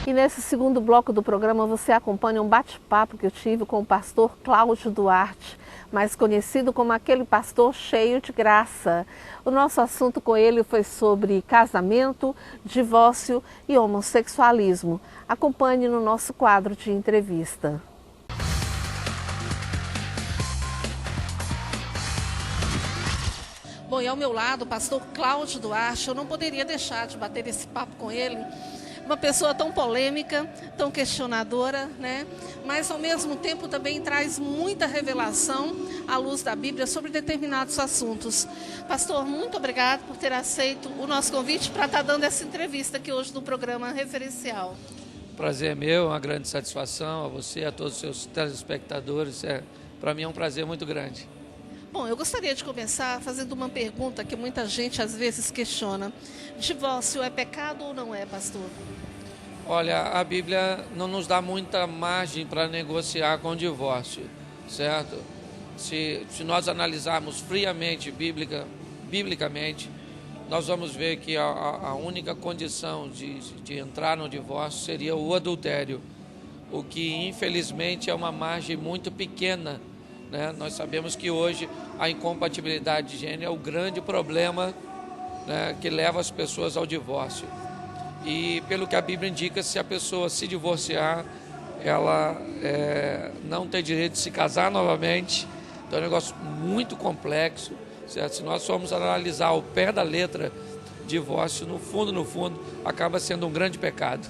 E nesse segundo bloco do programa você acompanha um bate-papo que eu tive com o pastor Cláudio Duarte, mais conhecido como aquele pastor cheio de graça. O nosso assunto com ele foi sobre casamento, divórcio e homossexualismo. Acompanhe no nosso quadro de entrevista. Bom, e ao meu lado o pastor Cláudio Duarte. Eu não poderia deixar de bater esse papo com ele. Uma pessoa tão polêmica, tão questionadora, né? Mas ao mesmo tempo também traz muita revelação à luz da Bíblia sobre determinados assuntos. Pastor, muito obrigado por ter aceito o nosso convite para estar dando essa entrevista aqui hoje no programa Referencial. Prazer é meu, uma grande satisfação a você, a todos os seus telespectadores. Para mim é um prazer muito grande. Bom, eu gostaria de começar fazendo uma pergunta que muita gente às vezes questiona. Divórcio é pecado ou não é, pastor? Olha, a Bíblia não nos dá muita margem para negociar com o divórcio, certo? Se nós analisarmos friamente, biblicamente, nós vamos ver que a única condição de entrar no divórcio seria o adultério, o que infelizmente é uma margem muito pequena, né? Nós sabemos que hoje a incompatibilidade de gênero é o grande problema, né, que leva as pessoas ao divórcio. E pelo que a Bíblia indica, se a pessoa se divorciar, ela não tem direito de se casar novamente. Então é um negócio muito complexo, certo? Se nós formos analisar ao pé da letra, divórcio, no fundo, acaba sendo um grande pecado.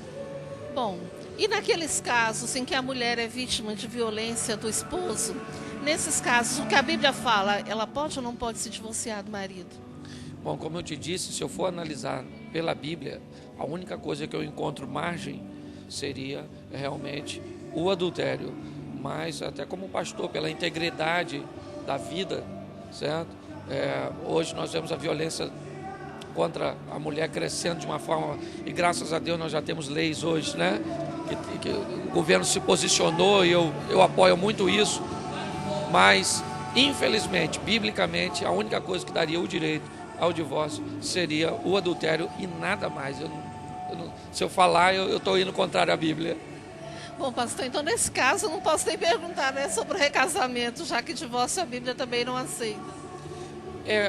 Bom, e naqueles casos em que a mulher é vítima de violência do esposo, nesses casos, o que a Bíblia fala, ela pode ou não pode se divorciar do marido? Bom, como eu te disse, se eu for analisar pela Bíblia, a única coisa que eu encontro margem seria realmente o adultério. Mas até como pastor, pela integridade da vida, certo? Hoje nós vemos a violência contra a mulher crescendo de uma forma, e graças a Deus nós já temos leis hoje, né? Que o governo se posicionou e eu apoio muito isso, mas infelizmente, biblicamente, a única coisa que daria o direito ao divórcio seria o adultério e nada mais. Se eu falar, eu estou indo contrário à Bíblia. Bom, pastor, então nesse caso eu não posso nem perguntar, né, sobre o recasamento, já que divórcio a Bíblia também não aceita.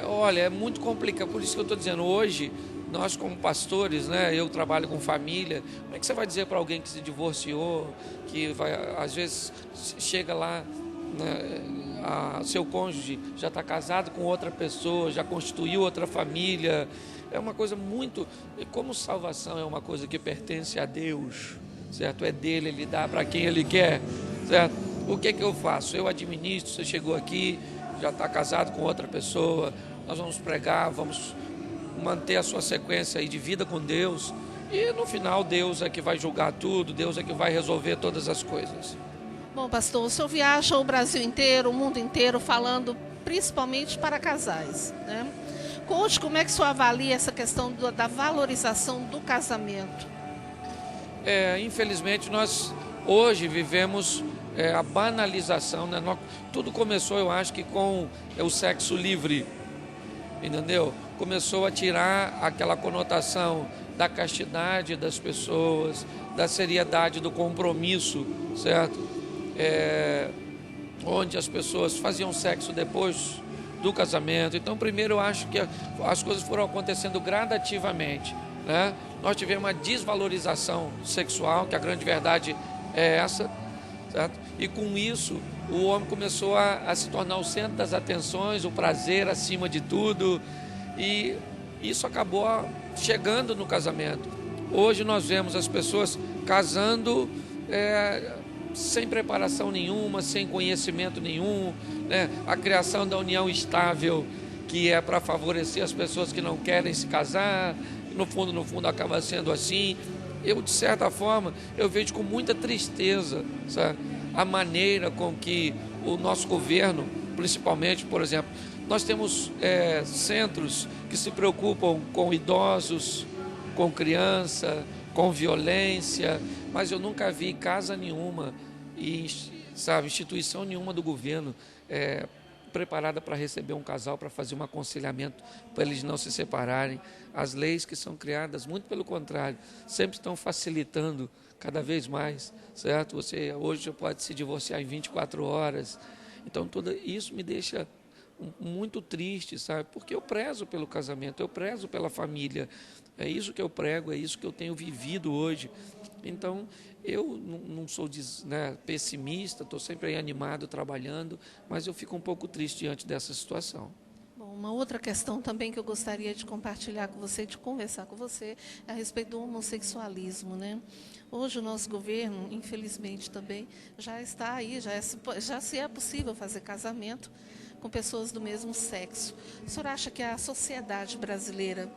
Olha, é muito complicado, por isso que eu estou dizendo, hoje, nós como pastores, né, eu trabalho com família, como é que você vai dizer para alguém que se divorciou, que vai, às vezes chega lá, né, seu cônjuge já está casado com outra pessoa, já constituiu outra família, é uma coisa muito, como salvação é uma coisa que pertence a Deus, certo? É dele, ele dá para quem ele quer, certo? O que eu faço? Eu administro, você chegou aqui, já está casado com outra pessoa, nós vamos pregar, vamos manter a sua sequência aí de vida com Deus, e no final Deus é que vai julgar tudo, Deus é que vai resolver todas as coisas. Bom, pastor, o senhor viaja o Brasil inteiro, o mundo inteiro, falando principalmente para casais, né? Conte como é que o senhor avalia essa questão da valorização do casamento. Infelizmente, nós hoje vivemos a banalização, né? Tudo começou, eu acho que com o sexo livre, entendeu? Começou a tirar aquela conotação da castidade das pessoas, da seriedade do compromisso, certo? Onde as pessoas faziam sexo depois do casamento. Então, primeiro eu acho que as coisas foram acontecendo gradativamente, né? Nós tivemos uma desvalorização sexual, que a grande verdade é essa, certo? E com isso o homem começou a se tornar o centro das atenções, o prazer acima de tudo, e isso acabou chegando no casamento. Hoje nós vemos as pessoas casando sem preparação nenhuma, sem conhecimento nenhum, né? A criação da união estável, que é para favorecer as pessoas que não querem se casar, no fundo acaba sendo assim. Eu, de certa forma, eu vejo com muita tristeza, sabe, a maneira com que o nosso governo, principalmente, por exemplo, nós temos centros que se preocupam com idosos, com criança, com violência, mas eu nunca vi casa nenhuma e, sabe, instituição nenhuma do governo preparada para receber um casal, para fazer um aconselhamento, para eles não se separarem. As leis que são criadas, muito pelo contrário, sempre estão facilitando cada vez mais, certo? Você hoje pode se divorciar em 24 horas. Então, tudo isso me deixa muito triste, sabe? Porque eu prezo pelo casamento, eu prezo pela família. É isso que eu prego, é isso que eu tenho vivido hoje. Então, eu não sou pessimista, estou sempre aí animado, trabalhando, mas eu fico um pouco triste diante dessa situação. Bom, uma outra questão também que eu gostaria de compartilhar com você, de conversar com você, é a respeito do homossexualismo, né? Hoje o nosso governo, infelizmente também, já está aí, já se é possível fazer casamento com pessoas do mesmo sexo. O senhor acha que a sociedade brasileira,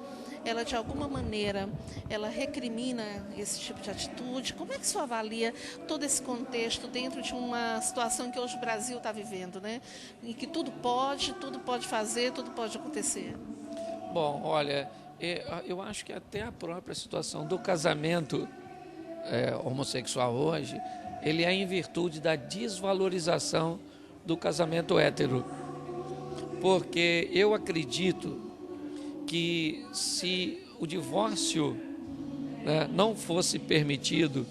ela de alguma maneira, ela recrimina esse tipo de atitude? Como é que o senhor avalia todo esse contexto dentro de uma situação que hoje o Brasil está vivendo, né? Em que tudo pode fazer, tudo pode acontecer? Bom, olha, eu acho que até a própria situação do casamento homossexual hoje, ele é em virtude da desvalorização do casamento hétero. Porque eu acredito que se o divórcio não fosse permitido,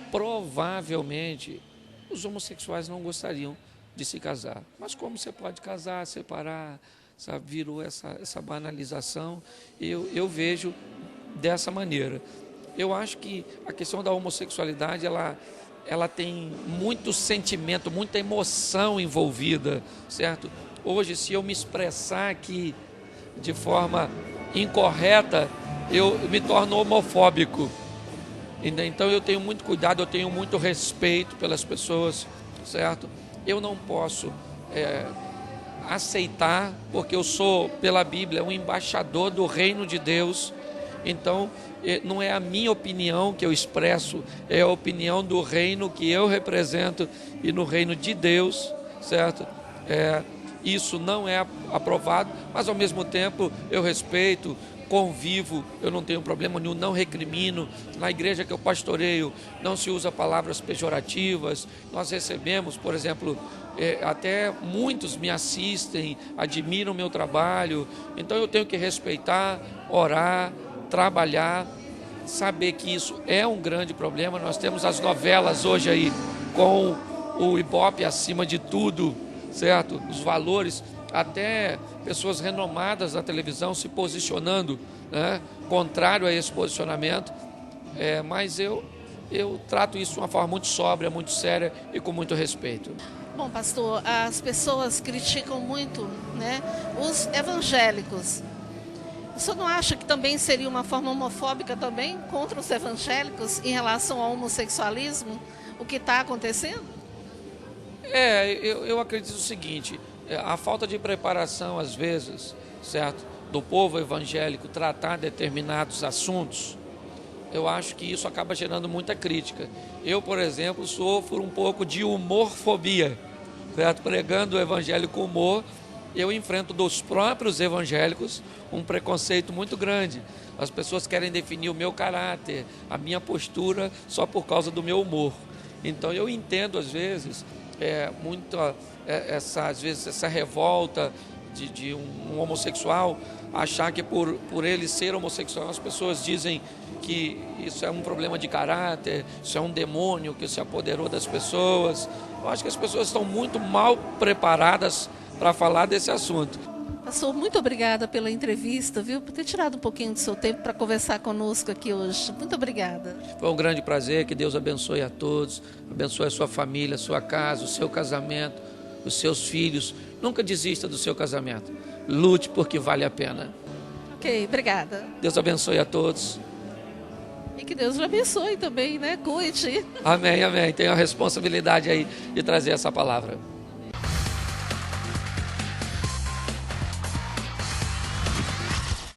provavelmente os homossexuais não gostariam de se casar. Mas como você pode casar, separar, sabe, virou essa banalização, eu vejo dessa maneira. Eu acho que a questão da homossexualidade, ela tem muito sentimento, muita emoção envolvida, certo? Hoje, se eu me expressar aqui de forma incorreta, eu me torno homofóbico. Então eu tenho muito cuidado, eu tenho muito respeito pelas pessoas, certo? Eu não posso aceitar, porque eu sou, pela Bíblia, um embaixador do reino de Deus. Então, não é a minha opinião que eu expresso, é a opinião do reino que eu represento e no reino de Deus, certo? Isso não é aprovado, mas ao mesmo tempo eu respeito, convivo, eu não tenho problema nenhum, não recrimino. Na igreja que eu pastoreio não se usa palavras pejorativas. Nós recebemos, por exemplo, até muitos me assistem, admiram o meu trabalho, então eu tenho que respeitar, orar, trabalhar, saber que isso é um grande problema. Nós temos as novelas hoje aí com o Ibope acima de tudo, certo? Os valores, até pessoas renomadas da televisão se posicionando, né, contrário a esse posicionamento, mas eu trato isso de uma forma muito sóbria, muito séria e com muito respeito. Bom, pastor, as pessoas criticam muito, né, os evangélicos. O senhor não acha que também seria uma forma homofóbica também contra os evangélicos em relação ao homossexualismo, o que está acontecendo? Eu acredito o seguinte, a falta de preparação, às vezes, certo, do povo evangélico tratar determinados assuntos, eu acho que isso acaba gerando muita crítica. Eu, por exemplo, sofro um pouco de humorfobia, certo? Pregando o evangelho com humor, eu enfrento dos próprios evangélicos um preconceito muito grande. As pessoas querem definir o meu caráter, a minha postura, só por causa do meu humor. Então eu entendo, às vezes, às vezes essa revolta de um homossexual, achar que por ele ser homossexual as pessoas dizem que isso é um problema de caráter, isso é um demônio que se apoderou das pessoas. Eu acho que as pessoas estão muito mal preparadas para falar desse assunto. Pastor, muito obrigada pela entrevista, viu? Por ter tirado um pouquinho do seu tempo para conversar conosco aqui hoje. Muito obrigada. Foi um grande prazer, que Deus abençoe a todos, abençoe a sua família, a sua casa, o seu casamento, os seus filhos. Nunca desista do seu casamento. Lute porque vale a pena. Ok, obrigada. Deus abençoe a todos. E que Deus lhe abençoe também, né? Cuide. Amém, amém. Tenho a responsabilidade aí de trazer essa palavra.